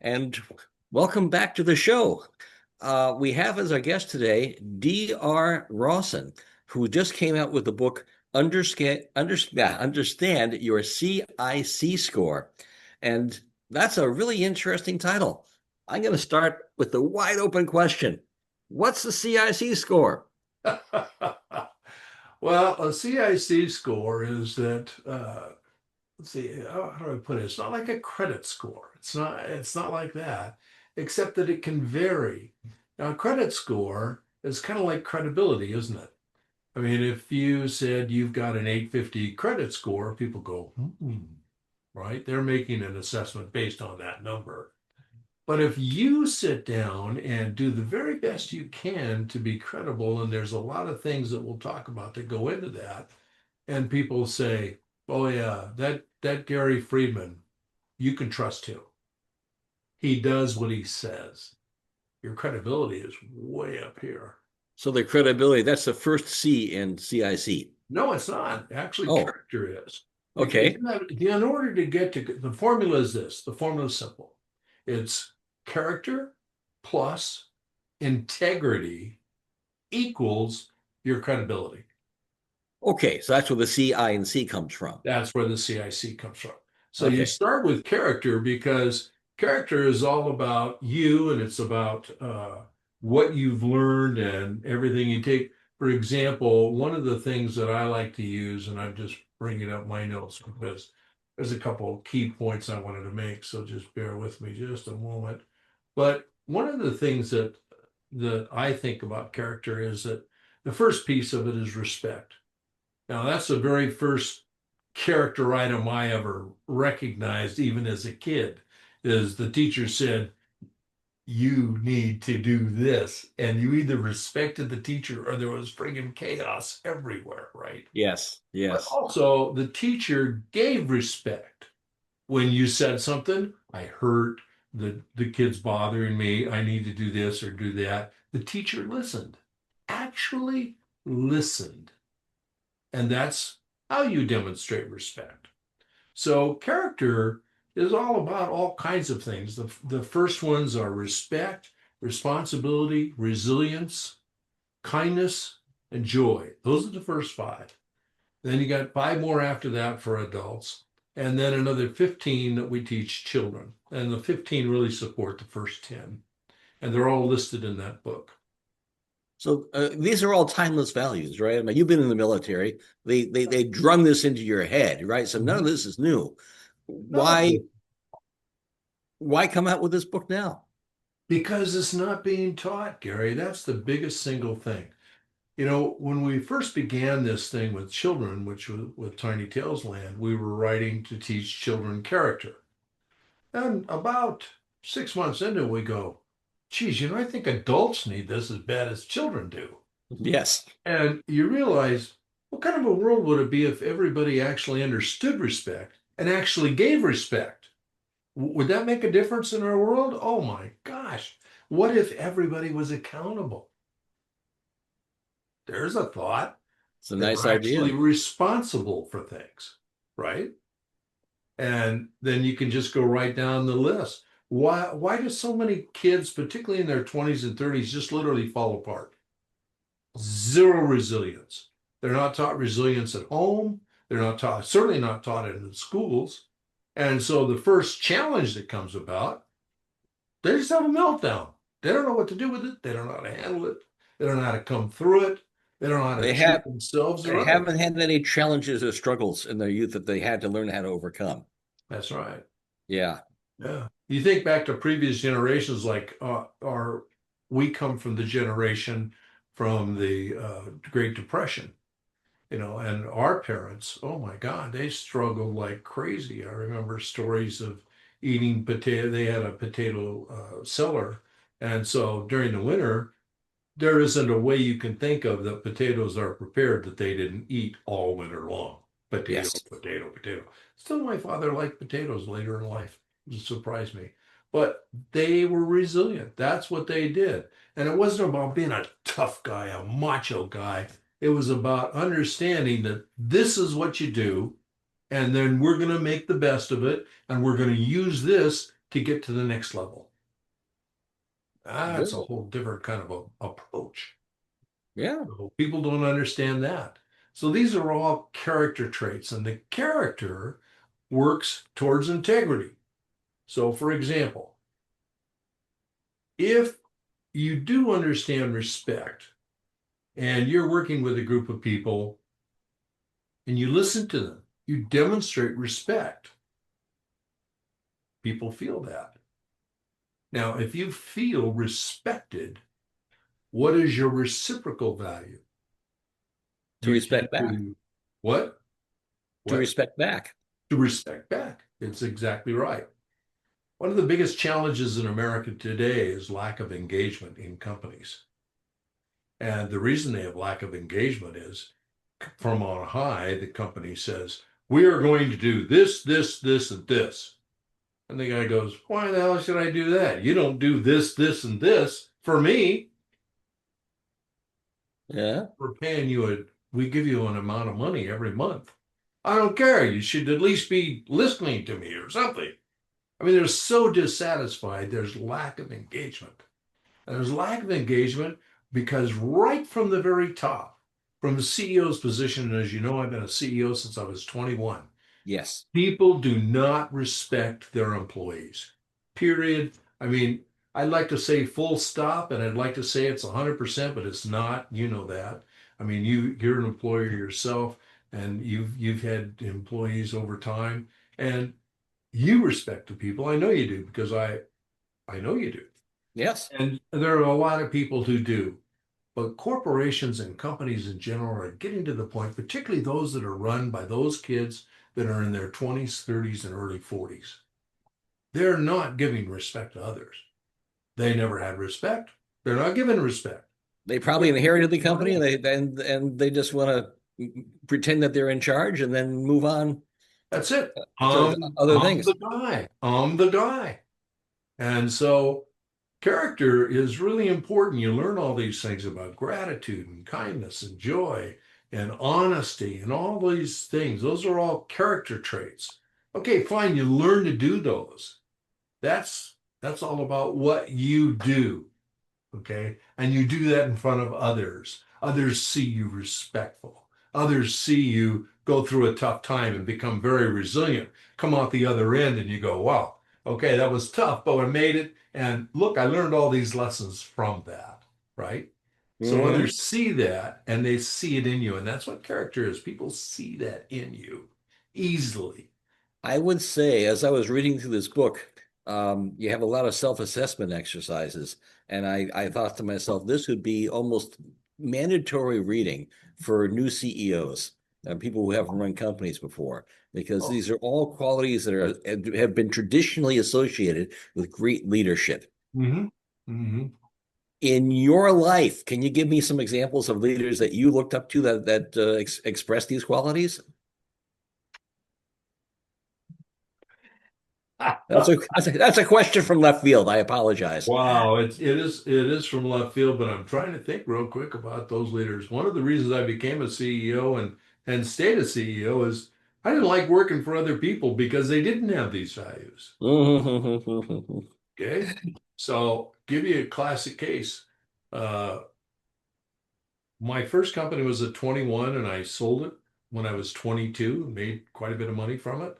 and welcome back to the show. We have as our guest today D.R. Rawson, who just came out with the book Understand Your CIC Score. And that's a really interesting title. I'm going to start with the wide open question. What's the CIC score? Well, a CIC score is that, let's see, how do I put it? It's not like a credit score. It's not like that, except that it can vary. Now, a credit score is kind of like credibility, isn't it? I mean, if you said you've got an 850 credit score, people go, right? They're making an assessment based on that number. But if you sit down and do the very best you can to be credible, and there's a lot of things that we'll talk about that go into that, and people say, "Oh yeah, that Gary Friedman, you can trust him. He does what he says." Your credibility is way up here. So the credibility, that's the first C in CIC. No, it's not. Actually, Oh, character is. Because okay. in order to get to the formula is this. The formula is simple. It's character plus integrity equals your credibility. Okay, so that's where the C, I, and C comes from. That's where the CIC comes from. So you Okay. start with character because character is all about you and it's about what you've learned and everything you take. For example, one of the things that I like to use, and I'm just bringing up my notes because there's a couple of key points I wanted to make, so just bear with me just a moment. But one of the things that I think about character is that the first piece of it is respect. Now, that's the very first character item I ever recognized, even as a kid, is the teacher said, "You need to do this." And you either respected the teacher or there was friggin' chaos everywhere, right? Yes, But yes. also, the teacher gave respect. When you said something, I hurt, the kid's bothering me, I need to do this or do that. The teacher listened, actually listened. And that's how you demonstrate respect. So character is all about all kinds of things. The first ones are respect, responsibility, resilience, kindness, and joy. Those are the first five. Then you got five more after that for adults, and then another 15 that we teach children. And the 15 really support the first 10. And they're all listed in that book. So these are all timeless values, right? I mean, you've been in the military. They drum this into your head, right? So none of Mhm. this is new. No, Why come out with this book now? because it's not being taught, Gary. That's the biggest single thing. When we first began this thing with children, which was with Tiny Tales Land, we were writing to teach children character. And about 6 months into it, we go, geez, I think adults need this as bad as children do. Yes. And you realize, what kind of a world would it be if everybody actually understood respect and actually gave respect? Would that make a difference in our world? Oh my gosh. What if everybody was accountable? There's a thought. It's a They nice were actually idea. responsible for things, right? And then you can just go right down the list. Why do so many kids, particularly in their 20s and 30s, just literally fall apart? Zero resilience. They're not taught resilience at home. They're not taught, certainly not taught it in schools. And so the first challenge that comes about, they just have a meltdown. They don't know what to do with it. They don't know how to handle it. They don't know how to come through it. They don't know how to They treat have themselves or they others. haven't had any challenges or struggles in their youth that they had to learn how to overcome. That's right. Yeah. Yeah. You think back to previous generations, like we come from the generation from the Great Depression, and our parents, oh my God, they struggled like crazy. I remember stories of eating potato. They had a potato cellar. And so during the winter, there isn't a way you can think of that potatoes are prepared that they didn't eat all winter long. Potato, Yes. potato, potato. Still, my father liked potatoes later in life. It surprised me. But they were resilient. That's what they did. And it wasn't about being a tough guy, a macho guy. It was about understanding that this is what you do, and then we're going to make the best of it, and we're going to use this to get to the next level. That's a Good. whole different kind of approach. Yeah. So people don't understand that. So these are all character traits, and the character works towards integrity. So, for example, if you do understand respect and you're working with a group of people and you listen to them, you demonstrate respect, people feel that. Now, if you feel respected, what is your reciprocal value? To You tend respect back. to what? To What? respect back. To respect back. It's exactly right. One of the biggest challenges in America today is lack of engagement in companies. And the reason they have lack of engagement is from on high, the company says, we are going to do this, this, this, and this. And the guy goes, why the hell should I do that? You don't do this, this, and this for me. Yeah. We're paying you we give you an amount of money every month. I don't care. You should at least be listening to me or something. I mean, they're so dissatisfied. There's lack of engagement. And there's lack of engagement because right from the very top, from the CEO's position, and as you know, I've been a CEO since I was 21, Yes. people do not respect their employees. Period. I mean, I'd like to say full stop, and I'd like to say it's 100%, but it's not. You know that. I mean, you're an employer yourself, and you've had employees over time, and you respect the people. I know you do because I know you do. Yes. And there are a lot of people who do. But corporations and companies in general are getting to the point, particularly those that are run by those kids that are in their 20s, 30s, and early 40s. They're not giving respect to others. They never had respect. They're not giving respect. They probably inherited the company and they just want to pretend that they're in charge and then move on That's it. to other I'm things. the guy. I'm the guy. And so character is really important. You learn all these things about gratitude and kindness and joy and honesty and all these things. Those are all character traits. Okay, fine. You learn to do those. That's all about what you do. Okay. And you do that in front of others. Others see you respectful. Others see you go through a tough time and become very resilient. Come out the other end and you go, wow, okay, that was tough, but I made it. And look, I learned all these lessons from that, right? So Hmm. others see that and they see it in you. And that's what character is. People see that in you easily. I would say, as I was reading through this book, you have a lot of self-assessment exercises. And I thought to myself, this would be almost mandatory reading for new CEOs and people who haven't run companies before, because Oh, these are all qualities that have been traditionally associated with great leadership. mm-hmm. Mm-hmm. In your life, can you give me some examples of leaders that you looked up to that express these qualities? That's a question from left field. I apologize. Wow, it is from left field, but I'm trying to think real quick about those leaders. One of the reasons I became a CEO and stayed a CEO is I didn't like working for other people because they didn't have these values. Okay, so give you a classic case. Uh, my first company was at 21, and I sold it when I was 22, and made quite a bit of money from it.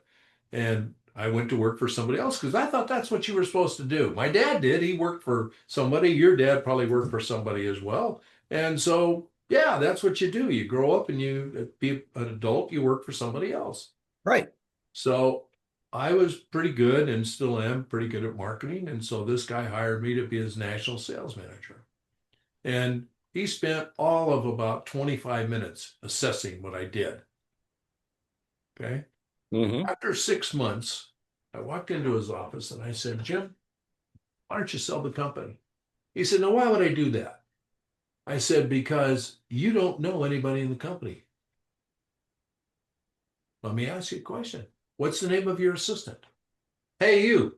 And I went to work for somebody else because I thought that's what you were supposed to do. My dad did. He worked for somebody. Your dad probably worked for somebody as well. And so, yeah, that's what you do. You grow up and you be an adult, you work for somebody else. Right. So I was pretty good and still am pretty good at marketing. And so this guy hired me to be his national sales manager. And he spent all of about 25 minutes assessing what I did. Okay. Hmm. After 6 months, I walked into his office and I said, Jim, why don't you sell the company? He said, no, why would I do that? I said, because you don't know anybody in the company. Let me ask you a question. What's the name of your assistant? Hey, you.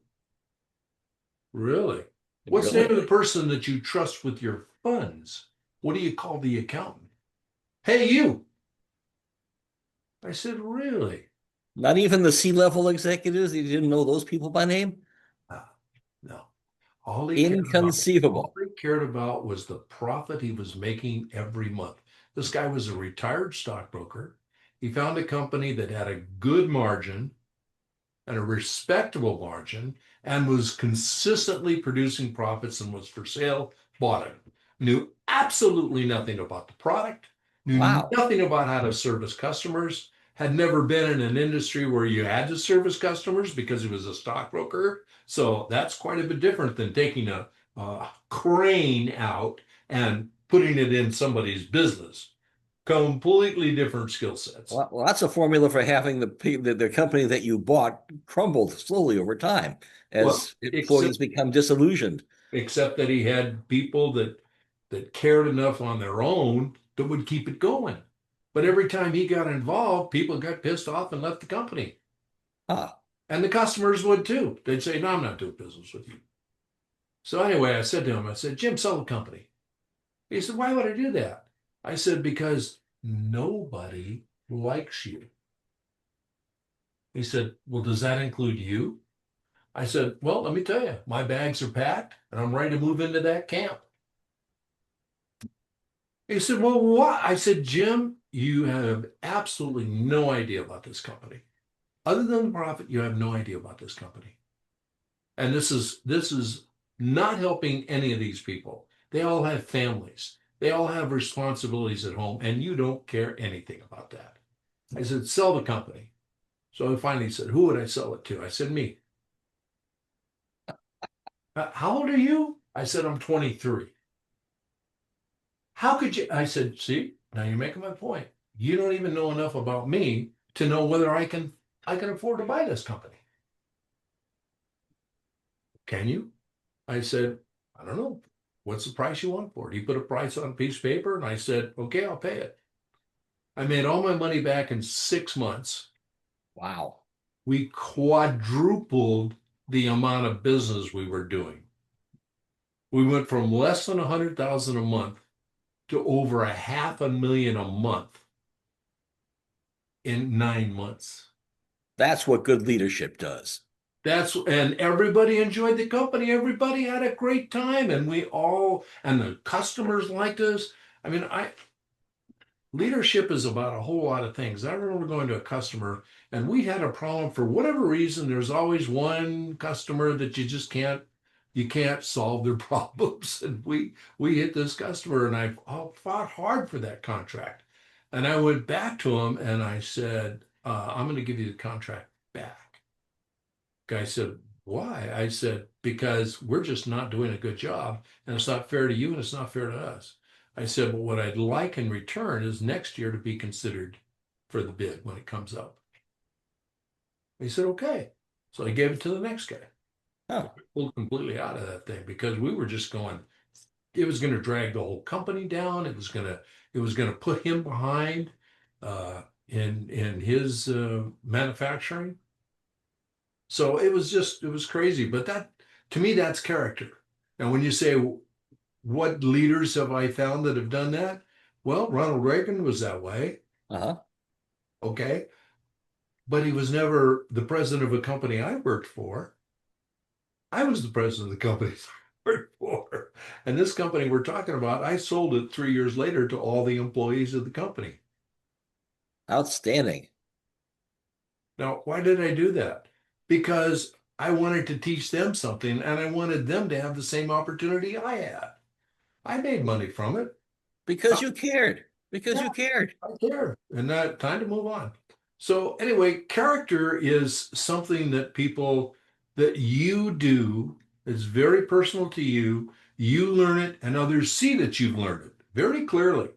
Really? What's the name Really? of the person that you trust with your funds? What do you call the accountant? Hey, you. I said, really? Not even the C-level executives? You didn't know those people by name? Inconceivable. all he cared about was the profit he was making every month. This guy was a retired stockbroker. He found a company that had a good margin and a respectable margin and was consistently producing profits and was for sale, bought it. Knew absolutely nothing about the product, knew Wow. nothing about how to service customers, had never been in an industry where you had to service customers because he was a stockbroker. So that's quite a bit different than taking a crane out and putting it in somebody's business. Completely different skill sets. Well, that's a formula for having the company that you bought crumbled slowly over time Well, as employees become disillusioned. except that he had people that cared enough on their own that would keep it going. But every time he got involved, people got pissed off and left the company. Ah, And the customers would too. They'd say, "No, I'm not doing business with you." So anyway, I said to him, I said, "Jim, sell the company." He said, "Why would I do that?" I said, "Because nobody likes you." He said, "Well, does that include you?" I said, "Well, let me tell you, my bags are packed and I'm ready to move into that camp." He said, "Well, what?" I said, "Jim, you have absolutely no idea about this company. Other than the profit, you have no idea about this company. And this is not helping any of these people. They all have families. They all have responsibilities at home, and you don't care anything about that." I said, "Sell the company." So he finally said, "Who would I sell it to?" I said, "Me." "How old are you?" I said, "I'm 23. How could you?" I said, "See, now you're making my point. You don't even know enough about me to know whether I can afford to buy this company. Can you?" I said, "I don't know. What's the price you want for it?" He put a price on a piece of paper and I said, "Okay, I'll pay it." I made all my money back in 6 months. wow. We quadrupled the amount of business we were doing. We went from less than 100,000 a month to over a half a million a month in 9 months. That's what good leadership does. And everybody enjoyed the company. Everybody had a great time, and and the customers liked us. I mean, leadership is about a whole lot of things. I remember going to a customer, and we had a problem for whatever reason. There's always one customer that you can't solve their problems, and we hit this customer, and I fought hard for that contract, and I went back to him and I said, "I'm going to give you the contract back." Guy said, "Why?" I said, "Because we're just not doing a good job, and it's not fair to you, and it's not fair to us." I said, "But what I'd like in return is next year to be considered for the bid when it comes up." He said, "Okay." So I gave it to the next guy. Huh. Pulled completely out of that thing because we were just going, it was going to drag the whole company down. It was going to put him behind in his manufacturing. So it was crazy. But that, to me, that's character. Now, when you say, what leaders have I found that have done that? Well, Ronald Reagan was that way. Uh-huh. Okay. But he was never the president of a company I worked for. I was the president of the company I worked for. And this company we're talking about, I sold it 3 years later to all the employees of the company. Outstanding. Now, why did I do that? Because I wanted to teach them something and I wanted them to have the same opportunity I had. I made money from it. Because you cared. Because Yeah, you cared. I care. And that time to move on. So anyway, character is something that you do. It's very personal to you. You learn it and others see that you've learned it very clearly.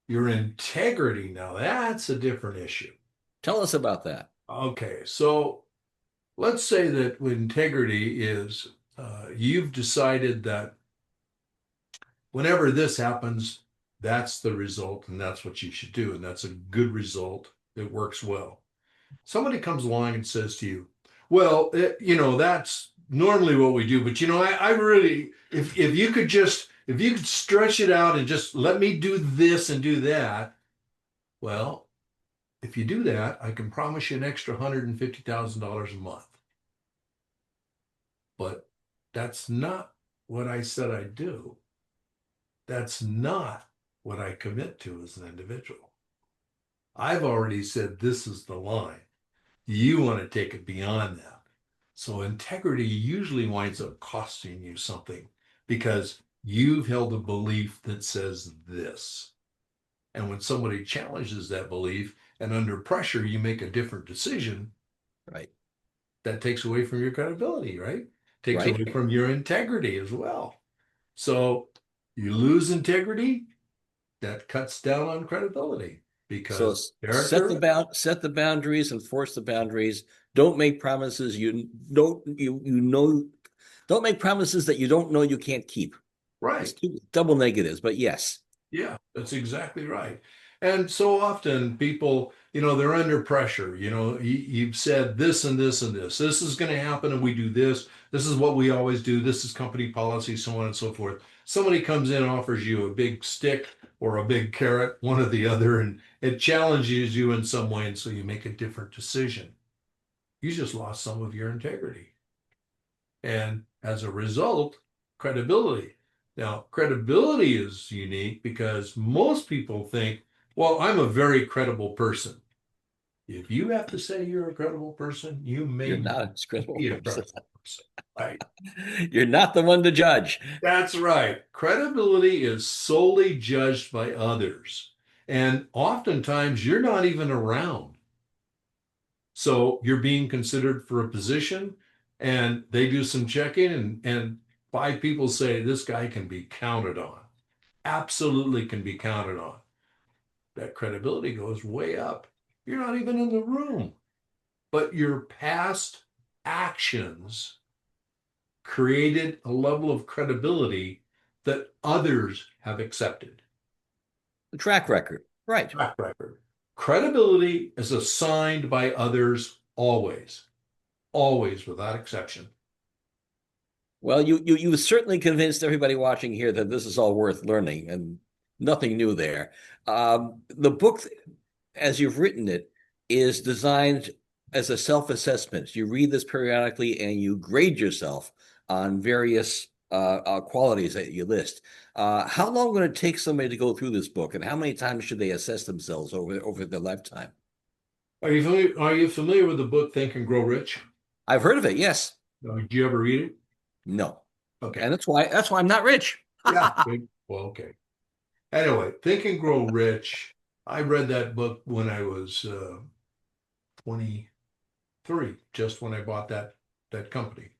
Your integrity, now that's a different issue. Tell us about that. Okay, so let's say that integrity is you've decided that whenever this happens, that's the result and that's what you should do. And that's a good result. It works well. Somebody comes along and says to you, "Well, that's normally what we do, but I really, if you could stretch it out and just let me do this and do that, well, if you do that, I can promise you an extra $150,000 a month." But That's not what I said I'd do. That's not what I commit to as an individual. I've already said this is the line. You want to take it beyond that. So integrity usually winds up costing you something because you've held a belief that says this. And when somebody challenges that belief and under pressure, you make a different decision, Right. that takes away from your credibility, right? Takes Right. away from your integrity as well. So you lose integrity, that cuts down on credibility So because character, set the boundaries, enforce the boundaries. Don't make promises you know don't make promises that you don't know you can't keep. It's right? double negatives, but yes. Yeah, that's exactly right. And so often people, they're under pressure. You've said this and this and this. This is going to happen, and we do this. This is what we always do. This is company policy, so on and so forth. Somebody comes in, offers you a big stick or a big carrot, one or the other, and it challenges you in some way, and so you make a different decision. You just lost some of your integrity. And as a result, credibility. Now, credibility is unique because most people think, well, I'm a very credible person. If you have to say you're a credible person, you You're may not not a credible be a person. credible person. Right. You're not the one to judge. That's right. Credibility is solely judged by others. And oftentimes you're not even around. So you're being considered for a position and they do some checking and five people say this guy can be counted on. Absolutely can be counted on. That credibility goes way up. You're not even in the room, but your past actions created a level of credibility that others have accepted. The track record. Right. Track record. Credibility is assigned by others always, always without exception. Well, you certainly convinced everybody watching here that this is all worth learning and nothing new there. The book, as you've written it, is designed as a self-assessment. You read this periodically and you grade yourself on various qualities that you list. How long would it take somebody to go through this book, and how many times should they assess themselves over their lifetime? Are you familiar with the book Think and Grow Rich? I've heard of it, yes. Did you ever read it? No. Okay. And that's why I'm not rich. Yeah. Well, okay. Anyway, Think and Grow Rich. I read that book when I was 23, just when I bought that company.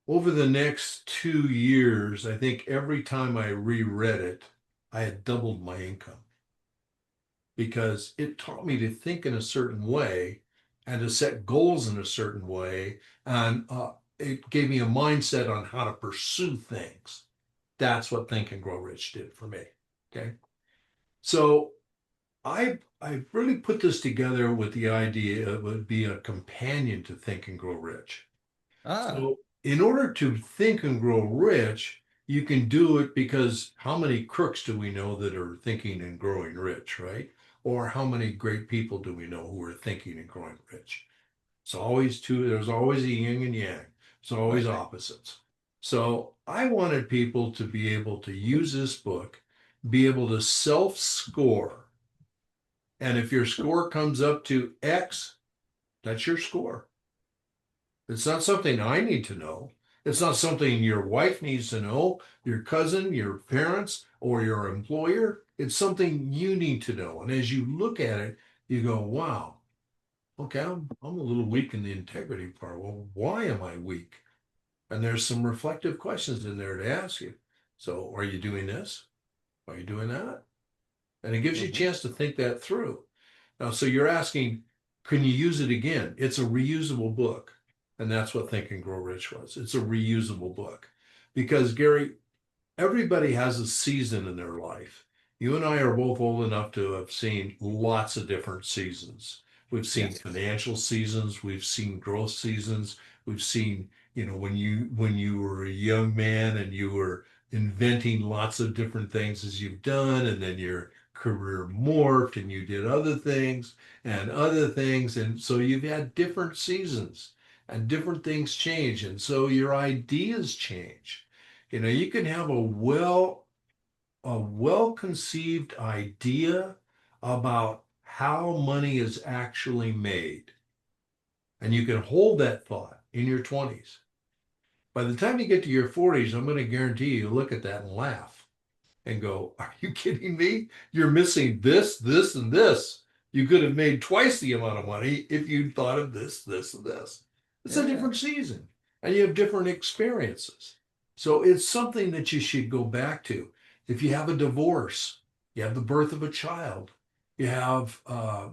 Over the next 2 years, I think every time I reread it, I had doubled my income because it taught me to think in a certain way and to set goals in a certain way. And it gave me a mindset on how to pursue things. That's what Think and Grow Rich did for me. Okay. So I really put this together with the idea it would be a companion to Think and Grow Rich. Ah, So in order to think and grow rich, you can do it because how many crooks do we know that are thinking and growing rich, right? Or how many great people do we know who are thinking and growing rich? It's always two, there's always a yin and yang. It's always right. opposites. So I wanted people to be able to use this book, be able to self-score. And if your score comes up to X, that's your score. It's not something I need to know. It's not something your wife needs to know, your cousin, your parents, or your employer. It's something you need to know. And as you look at it, you go, wow, okay, I'm a little weak in the integrity part. Well, why am I weak? And there's some reflective questions in there to ask you. So, are you doing this? Are you doing that? And it gives you a Mhm. chance to think that through. Now, so you're asking, can you use it again? It's a reusable book. And that's what Think and Grow Rich was. It's a reusable book. Because, Gary, everybody has a season in their life. You and I are both old enough to have seen lots of different seasons. We've seen Yes. financial seasons, we've seen growth seasons, we've seen, when you were a young man and you were inventing lots of different things as you've done, and then your career morphed and you did other things and other things. And so you've had different seasons. and different things change. And so your ideas change. You know, you can have a well-conceived idea about how money is actually made. And you can hold that thought in your 20s. By the time you get to your 40s, I'm going to guarantee you look at that and laugh and go, are you kidding me? You're missing this, this, and this. You could have made twice the amount of money if you'd thought of this, this, and this. It's a Yeah. different season and you have different experiences. So it's something that you should go back to. If you have a divorce, you have the birth of a child, you have a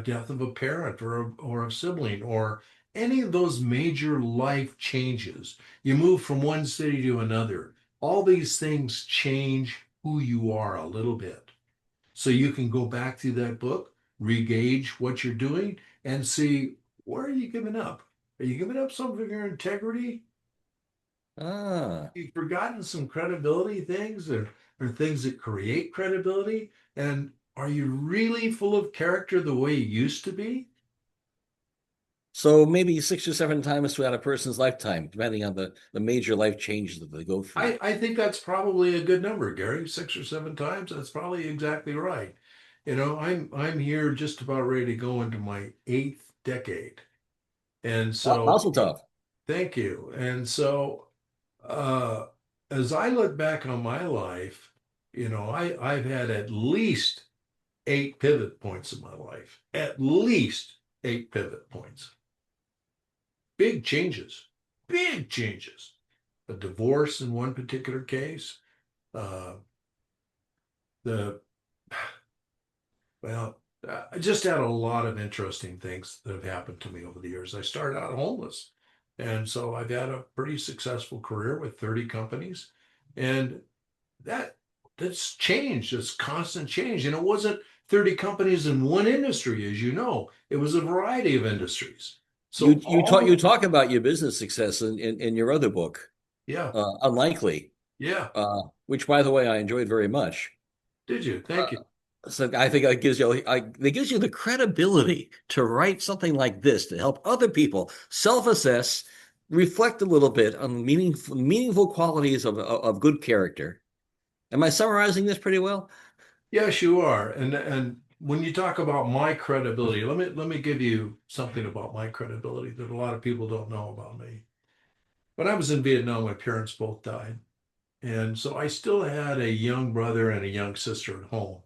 death of a parent or a sibling, or any of those major life changes, you move from one city to another. All these things change who you are a little bit. So you can go back to that book, regauge what you're doing, and see, where are you giving up? Are you giving up some of your integrity? Ah. You've forgotten some credibility things or things that create credibility? And are you really full of character the way you used to be? So maybe 6 or 7 times throughout a person's lifetime, depending on the major life changes that they go through. I think that's probably a good number, Gary. 6 or 7 times. That's probably exactly right. You know, I'm here just about ready to go into my eighth decade. And so, Also tough. thank you. And so, uh, as I look back on my life, you know, I've had at least 8 pivot points in my life, at least 8 pivot points. Big changes, big changes. A divorce in one particular case, uh, the well, I just had a lot of interesting things that have happened to me over the years. I started out homeless, and so I've had a pretty successful career with 30 companies, and that that's changed. It's constant change, and it wasn't 30 companies in one industry, as you know. It was a variety of industries. You So you talk all you of talk about your business success in your other book, yeah, Unlikely, yeah. which by the way I enjoyed very much. Did you? Uh, Thank you. so I think that gives you the credibility to write something like this to help other people self-assess, reflect a little bit on meaningful qualities of good character. Am I summarizing this pretty well? Yes, you are. And when you talk about my credibility, let me give you something about my credibility that a lot of people don't know about me. When I was in Vietnam, my parents both died. And so I still had a young brother and a young sister at home.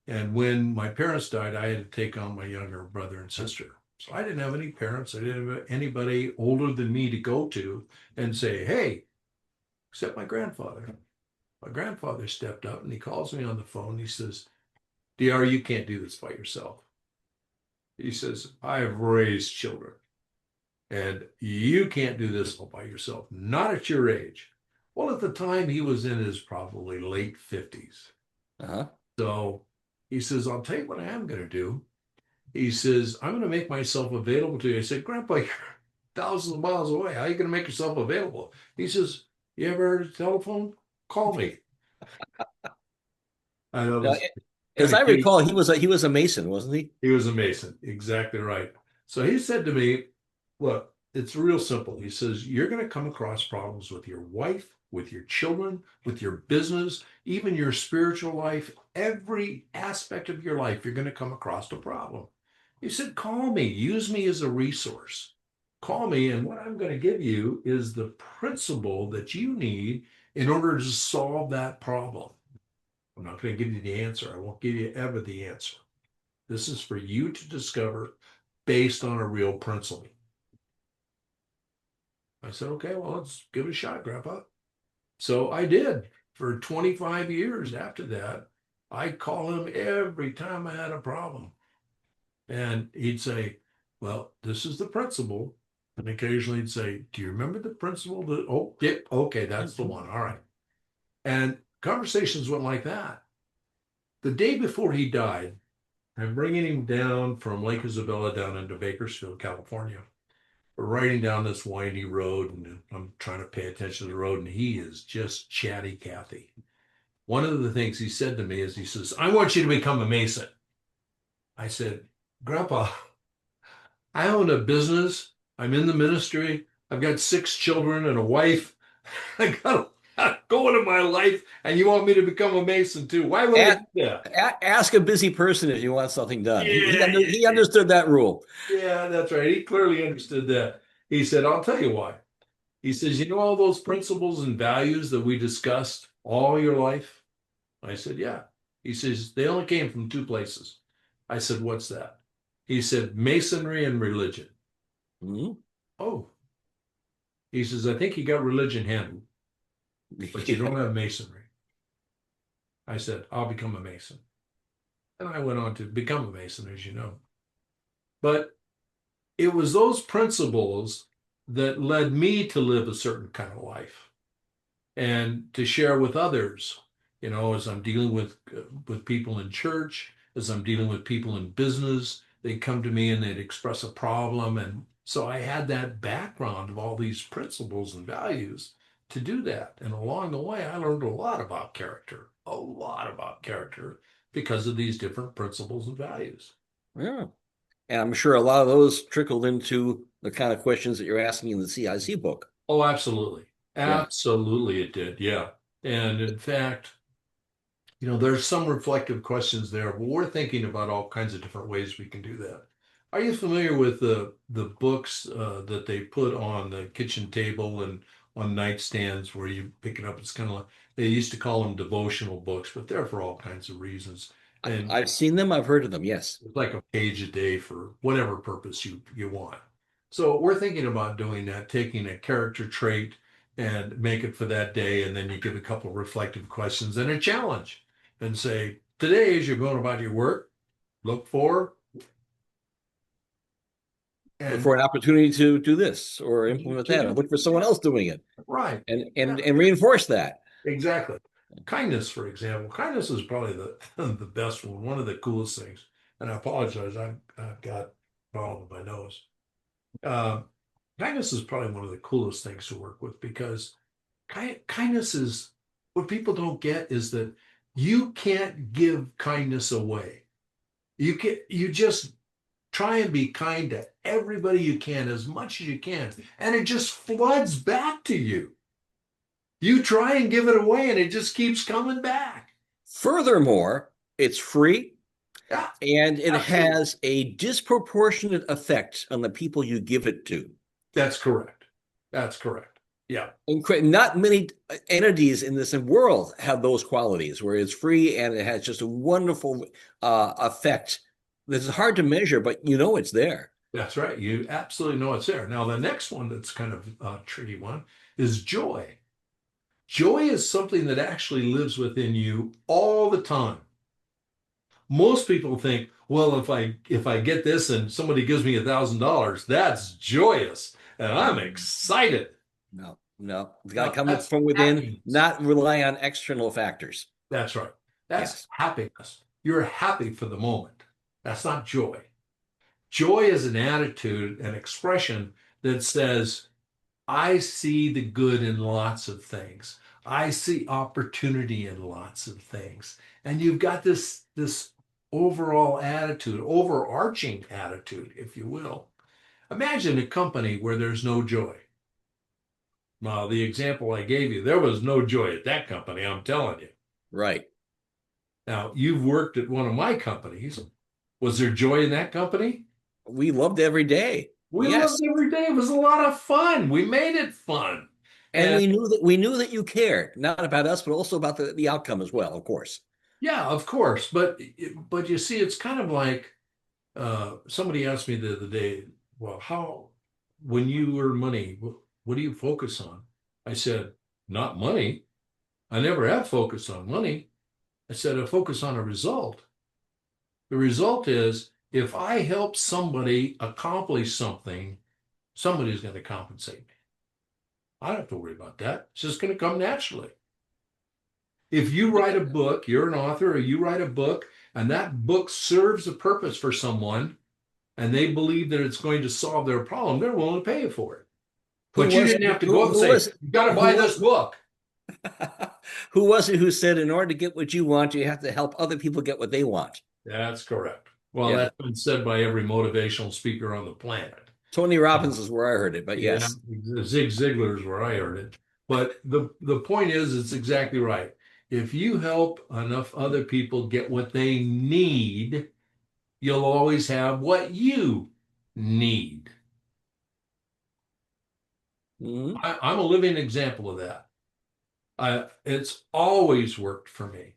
And when my parents died, I had to take on my younger brother and sister. So I didn't have any parents. I didn't have anybody older than me to go to and say, hey, except my grandfather. My grandfather stepped up and he calls me on the phone. He says, DR, you can't do this by yourself. He says, I have raised children and you can't do this all by yourself, not at your age. Well, at the time, he was in his probably late 50s. Uh-huh. So he says, I'll tell you what I am going to do. He says, I'm going to make myself available to you. I said, Grandpa, you're thousands of miles away. How are you going to make yourself available? He says, you ever heard of telephone? Call me. I Now, was kind as I of kidding. recall, he was a Mason, wasn't he? He was a Mason. Exactly right. So he said to me, look, it's real simple. He says, you're going to come across problems with your wife, with your children, with your business, even your spiritual life, every aspect of your life, you're going to come across a problem. He said, call me, use me as a resource. Call me, and what I'm going to give you is the principle that you need in order to solve that problem. I'm not going to give you the answer. I won't give you ever the answer. This is for you to discover based on a real principle. I said, okay, well, let's give it a shot, Grandpa. So I did for 25 years after that. I'd call him every time I had a problem. And he'd say, well, this is the principle. And occasionally he'd say, do you remember the principle that, oh, yeah, okay, that's the one. All right. And conversations went like that. The day before he died, I'm bringing him down from Lake Isabella down into Bakersfield, California. We're riding down this windy road, and I'm trying to pay attention to the road, and he is just chatty Cathy. One of the things he said to me is, he says, I want you to become a Mason. I said, Grandpa, I own a business I'm in the ministry. I've got 6 children and a wife. I got a lot going in my life, and you want me to become a Mason too? Why would I do A- that? Ask a busy person if you want something done. Yeah, He yeah, understood that rule. yeah, that's right. He clearly understood that. He said, I'll tell you why. He says, you know all those principles and values that we discussed all your life? I said, yeah. He says, they only came from 2 places. I said, what's that? He said, masonry and religion. Mhm. Oh, he says, I think you got religion handled, but you don't have masonry. I said, I'll become a Mason. And I went on to become a Mason, as you know. But it was those principles that led me to live a certain kind of life and to share with others, as I'm dealing with people in church, as I'm dealing with people in business. They'd come to me and they'd express a problem. And so I had that background of all these principles and values to do that. And along the way, I learned a lot about character because of these different principles and values. Yeah. And I'm sure a lot of those trickled into the kind of questions that you're asking in the CIC book. Oh, absolutely. Yeah. Absolutely, it did. Yeah. And in fact, there's some reflective questions there, but we're thinking about all kinds of different ways we can do that. Are you familiar with the books that they put on the kitchen table and on nightstands where you pick it up? It's kind of like they used to call them devotional books, but they're for all kinds of reasons. And I've seen them, I've heard of them, yes. it's like a page a day for whatever purpose you want. So we're thinking about doing that, taking a character trait and make it for that day, and then you give a couple of reflective questions and a challenge and say, today, as you're going about your work, look for Look and for an opportunity to do this or implement to that, or do look for someone else doing it right. and reinforce that. Exactly. Kindness, for example. Kindness is probably the the best one of the coolest things. And I apologize, I've got a problem with my nose. Uh, Kindness is probably one of the coolest things to work with because kindness is what people don't get is that you can't give kindness away. You just try and be kind to everybody you can as much as you can, and it just floods back to you. You try and give it away, and it just keeps coming back. Furthermore, it's free Yeah, and it absolutely. has a disproportionate effect on the people you give it to. That's correct. That's correct. Yeah, Not many entities in this world have those qualities where it's free and it has just a wonderful effect that's hard to measure, but you know it's there. that's right. You absolutely know it's there. Now, the next one that's kind of a tricky one is joy. Joy is something that actually lives within you all the time. Most people think, well, if I get this and somebody gives me $1,000, that's joyous and I'm excited. No, no, it's got to No, come that's from within, happiness. not rely on external factors. That's right. That's Yes. happiness. You're happy for the moment. That's not joy. Joy is an attitude, an expression that says, I see the good in lots of things. I see opportunity in lots of things. And you've got this overall attitude, overarching attitude, if you will. Imagine a company where there's no joy. Well, the example I gave you, there was no joy at that company, I'm telling you. Right. Now, you've worked at one of my companies. Was there joy in that company? We loved every day. We Yes. loved every day. It was a lot of fun. We made it fun. And And we knew that you cared, not about us, but also about the outcome as well, of course. yeah, of course. But you see, it's kind of like somebody asked me the other day, well, how when you earn money, what do you focus on? I said, not money. I never have focused on money. I said, I focus on a result. The result is if I help somebody accomplish something, somebody's going to compensate me. I don't have to worry about that. It's just going to come naturally. If you write a book, you're an author, or you write a book, and that book serves a purpose for someone, and they believe that it's going to solve their problem, they're willing to pay you for it. Who But you was didn't have to go up and who say, was you got to who buy was this book. who was it who said in order to get what you want, you have to help other people get what they want? That's correct. Well, Yeah, that's been said by every motivational speaker on the planet. Tony Robbins is where I heard it, but Yeah, yes. Zig Ziglar's where I heard it. But the point is, it's exactly right. If you help enough other people get what they need, you'll always have what you need. Mhm. I'm a living example of that. It's always worked for me.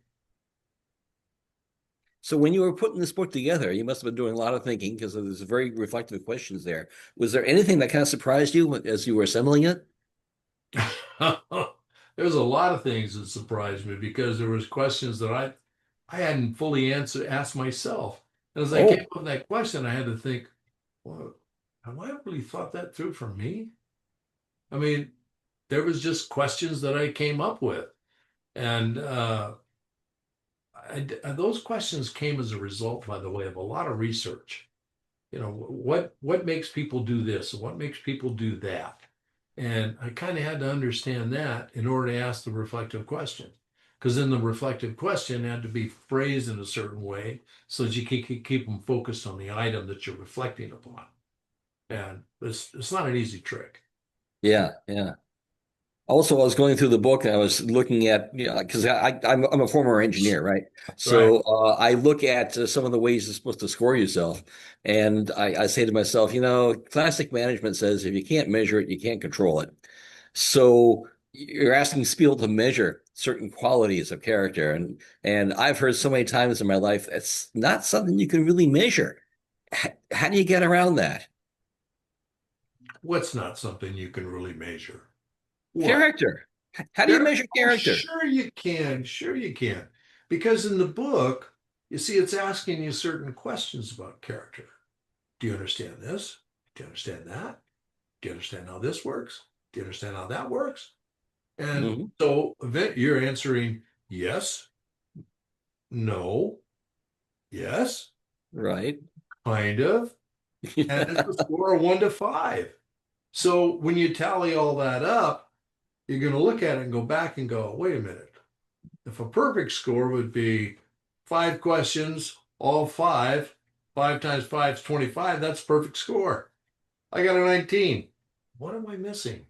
So when you were putting this book together, you must have been doing a lot of thinking because there's very reflective questions there. Was there anything that kind of surprised you as you were assembling it? There's a lot of things that surprised me because there was questions that I hadn't fully asked myself. And as I came Oh, up with that question, I had to think, well, have I really thought that through for me? I mean, there was just questions that I came up with, and those questions came as a result, by the way, of a lot of research. What makes people do this? What makes people do that? And I kind of had to understand that in order to ask the reflective question. Because then the reflective question had to be phrased in a certain way so that you can keep them focused on the item that you're reflecting upon. And it's not an easy trick. yeah, yeah. Also, I was going through the book and I was looking at, because I'm a former engineer, right? Right. So I look at some of the ways you're supposed to score yourself. And I say to myself, classic management says if you can't measure it, you can't control it. So you're asking people to measure certain qualities of character. And I've heard so many times in my life, it's not something you can really measure. How do you get around that? What's not something you can really measure? What? Character. How do you Character? measure Oh, character? sure you can. Sure you can. Because in the book, you see, it's asking you certain questions about character. Do you understand this? Do you understand that? Do you understand how this works? Do you understand how that works? And Mhm. so you're answering yes, no, yes, Right. kind of, and it's a score of 1 to 5. So when you tally all that up, you're going to look at it and go back and go, wait a minute. If a perfect score would be 5 questions, all five, 5 times 5 is 25, that's a perfect score. I got a 19. What am I missing?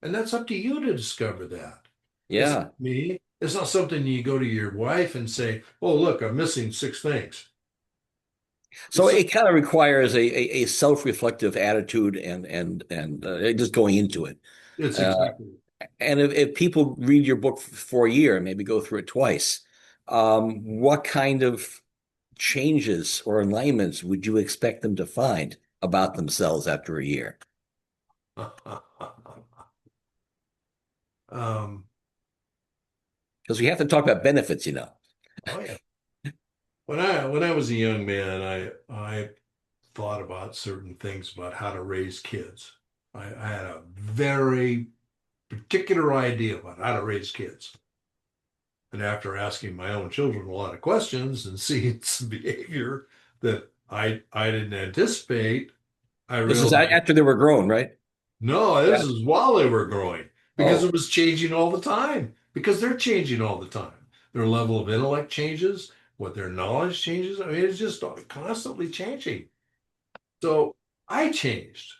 And that's up to you to discover that. It's Yeah. not me. It's not something you go to your wife and say, oh, look, I'm missing 6 things. So It's it kind of requires a self-reflective attitude and just going into it. it's Uh, exactly. and if people read your book for a year, maybe go through it twice, what kind of changes or alignments would you expect them to find about themselves after a year? um, Because we have to talk about benefits. oh yeah. When I was a young man, I thought about certain things about how to raise kids. I had a very particular idea about how to raise kids. And after asking my own children a lot of questions and seeing some behavior that I didn't anticipate, I This is realized, after they were grown, right? no, Yeah. this is while they were growing because Oh, it was changing all the time because they're changing all the time. Their level of intellect changes, what their knowledge changes. I mean, it's just constantly changing. So I changed.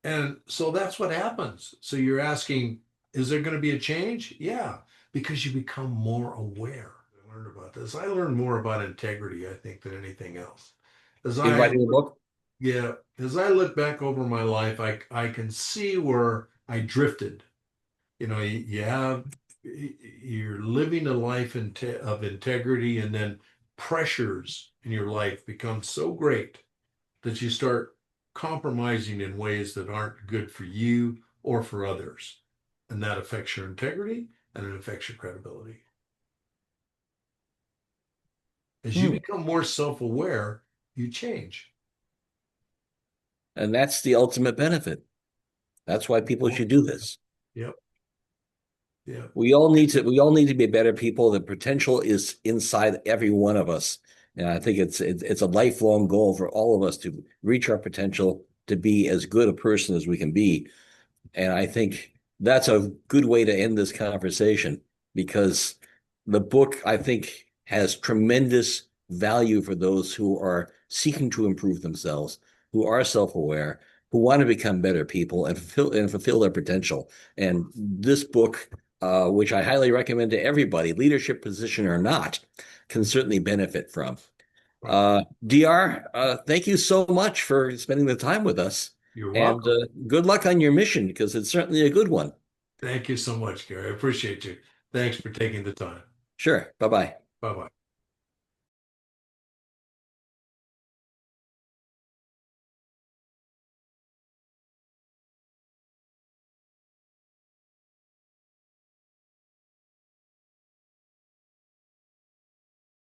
And so that's what happens. So you're asking, is there going to be a change? Yeah, because you become more aware. I learned about this. I learned more about integrity, I think, than anything else. As in I writing the book? yeah, as I look back over my life, I can see where I drifted. You have you're living a life of integrity, and then pressures in your life become so great that you start compromising in ways that aren't good for you or for others. And that affects your integrity and it affects your credibility. As you Hmm. become more self aware, you change. And that's the ultimate benefit. That's why people should do this. Yep. Yep. We all need to be better people. The potential is inside every one of us. And I think it's a lifelong goal for all of us to reach our potential to be as good a person as we can be. And I think that's a good way to end this conversation because the book, I think, has tremendous value for those who are seeking to improve themselves. who are self-aware, who want to become better people and fulfill their potential. And this book, which I highly recommend to everybody, leadership position or not, can certainly benefit from. Right. DR, thank you so much for spending the time with us. You're And welcome. good luck on your mission because it's certainly a good one. Thank you so much, Gary. I appreciate you. Thanks for taking the time. Sure. Bye bye. Bye bye.